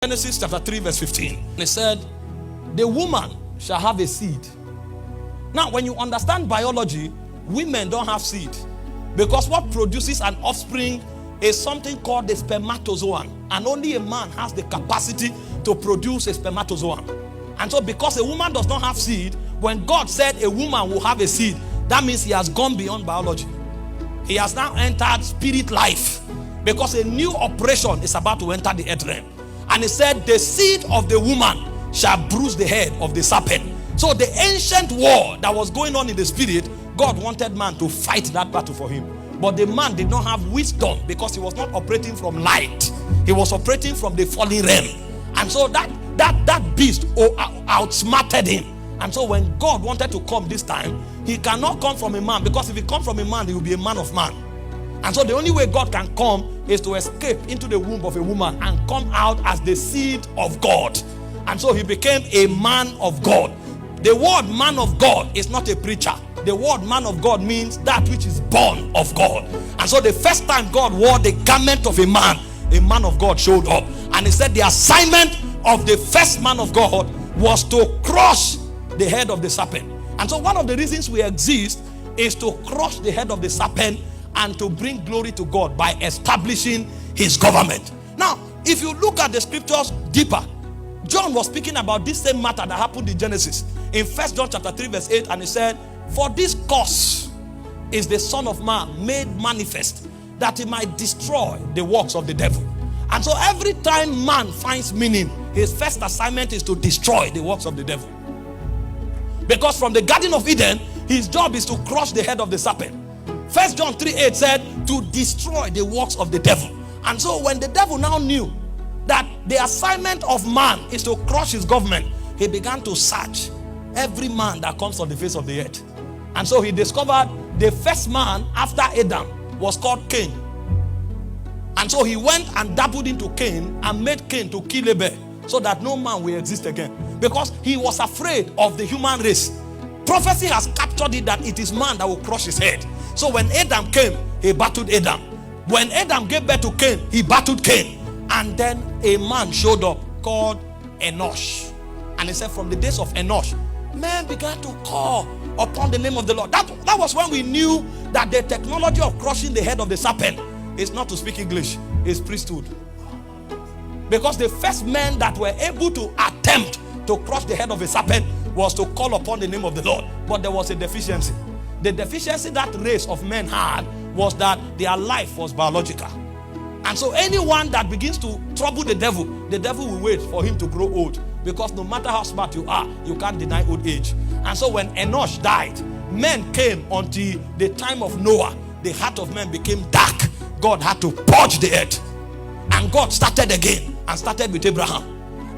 Genesis chapter 3 verse 15. It said, the woman shall have a seed. Now, when you understand biology, women don't have seed. Because what produces an offspring is something called the spermatozoa. And only a man has the capacity to produce a spermatozoa. And so because a woman does not have seed, when God said a woman will have a seed, that means he has gone beyond biology. He has now entered spirit life. Because a new operation is about to enter the earth realm. And he said, the seed of the woman shall bruise the head of the serpent. So the ancient war that was going on in the spirit, God wanted man to fight that battle for him. But the man did not have wisdom because he was not operating from light. He was operating from the fallen realm. And so that beast outsmarted him. And so when God wanted to come this time, he cannot come from a man, because if he comes from a man, he will be a man of man. And so the only way God can come is to escape into the womb of a woman and come out as the seed of God. And so he became a man of God. The word man of God is not a preacher. The word man of God means that which is born of God. And so the first time God wore the garment of a man of God showed up. And he said the assignment of the first man of God was to crush the head of the serpent. And so one of the reasons we exist is to crush the head of the serpent and to bring glory to God by establishing his government. Now, if you look at the scriptures deeper, John was speaking about this same matter that happened in Genesis. In 1 John chapter 3 verse 8, and he said, for this cause is the Son of Man made manifest, that he might destroy the works of the devil. And so every time man finds meaning, his first assignment is to destroy the works of the devil. Because from the Garden of Eden, his job is to crush the head of the serpent. 1 John 3:8 said to destroy the works of the devil. And so when the devil now knew that the assignment of man is to crush his government, he began to search every man that comes on the face of the earth. And so he discovered the first man after Adam was called Cain. And so he went and dabbled into Cain and made Cain to kill Abel, so that no man will exist again. Because he was afraid of the human race. Prophecy has captured it that it is man that will crush his head. So when Adam came, he battled Adam. When Adam gave birth to Cain, he battled Cain. And then a man showed up called Enosh. And he said from the days of Enosh, men began to call upon the name of the Lord. That was when we knew that the technology of crushing the head of the serpent is not to speak English, it's priesthood. Because the first men that were able to attempt to crush the head of a serpent was to call upon the name of the Lord. But there was a deficiency. The deficiency that race of men had was that their life was biological. And so anyone that begins to trouble the devil will wait for him to grow old. Because no matter how smart you are, you can't deny old age. And so when Enosh died, men came until the time of Noah. The heart of men became dark. God had to purge the earth. And God started again and started with Abraham.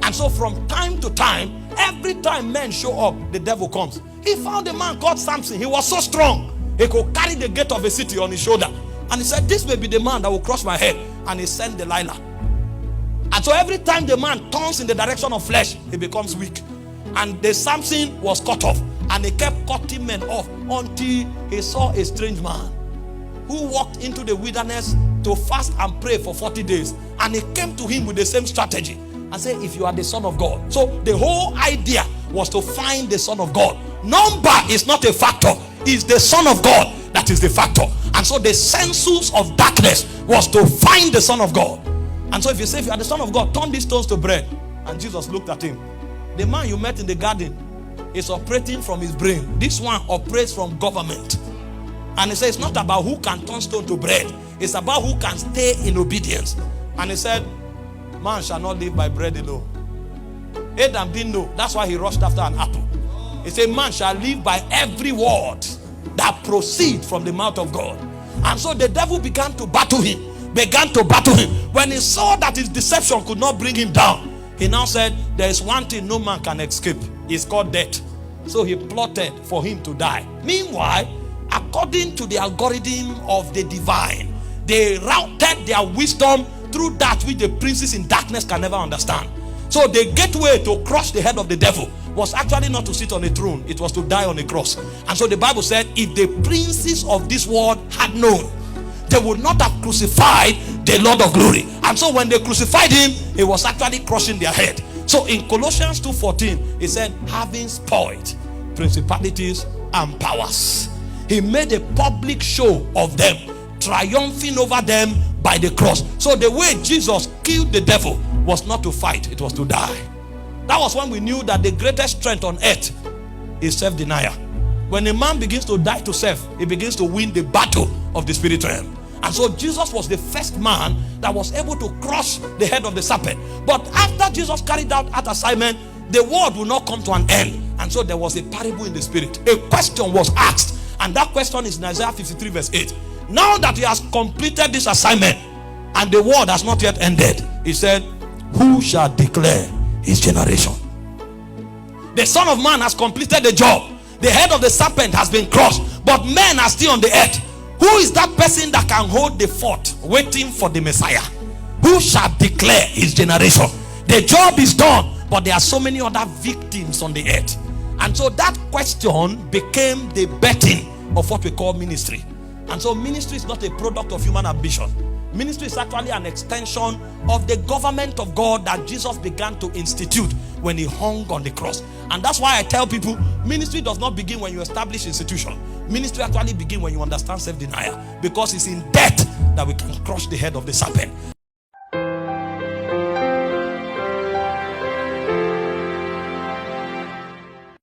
And so from time to time, every time men show up, the devil comes. He found a man called Samson. He was so strong. He could carry the gate of a city on his shoulder. And he said, this may be the man that will crush my head. And he sent Delilah. And so every time the man turns in the direction of flesh, he becomes weak. And the Samson was cut off. And he kept cutting men off until he saw a strange man who walked into the wilderness to fast and pray for 40 days. And he came to him with the same strategy and said, if you are the Son of God. So the whole idea was to find the Son of God. Number is not a factor. It's the Son of God that is the factor. And so the census of darkness was to find the Son of God. And so if you say, if you are the Son of God, turn these stones to bread. And Jesus looked at him. The man you met in the garden is operating from his brain. This one operates from government. And he said, it's not about who can turn stone to bread. It's about who can stay in obedience. And he said, man shall not live by bread alone. Adam didn't know. That's why he rushed after an apple. He said, man shall live by every word that proceeds from the mouth of God. And so the devil began to battle him. When he saw that his deception could not bring him down, he now said, there is one thing no man can escape. It's called death. So he plotted for him to die. Meanwhile, according to the algorithm of the divine, they routed their wisdom through that which the princes in darkness can never understand. So the gateway to crush the head of the devil was actually not to sit on a throne. It was to die on a cross. And so the Bible said, if the princes of this world had known, they would not have crucified the Lord of glory. And so when they crucified him, he was actually crushing their head. So in Colossians 2:14, he said, having spoiled principalities and powers, he made a public show of them, triumphing over them by the cross. So the way Jesus killed the devil was not to fight, it was to die. That was when we knew that the greatest strength on earth is self-denial. When a man begins to die to self, he begins to win the battle of the spirit realm. And so Jesus was the first man that was able to crush the head of the serpent. But after Jesus carried out that assignment, the world will not come to an end. And so there was a parable in the spirit. A question was asked, and that question is in Isaiah 53 verse 8. Now that he has completed this assignment and the world has not yet ended, he said, who shall declare his generation? The Son of Man has completed the job. The head of the serpent has been crushed, but men are still on the earth. Who is that person that can hold the fort waiting for the Messiah? Who shall declare his generation? The job is done, but there are so many other victims on the earth. And so that question became the betting of what we call ministry. And so ministry is not a product of human ambition. Ministry is actually an extension of the government of God that Jesus began to institute when he hung on the cross. And that's why I tell people, ministry does not begin when you establish institution. Ministry actually begins when you understand self-denial, because it's in death that we can crush the head of the serpent.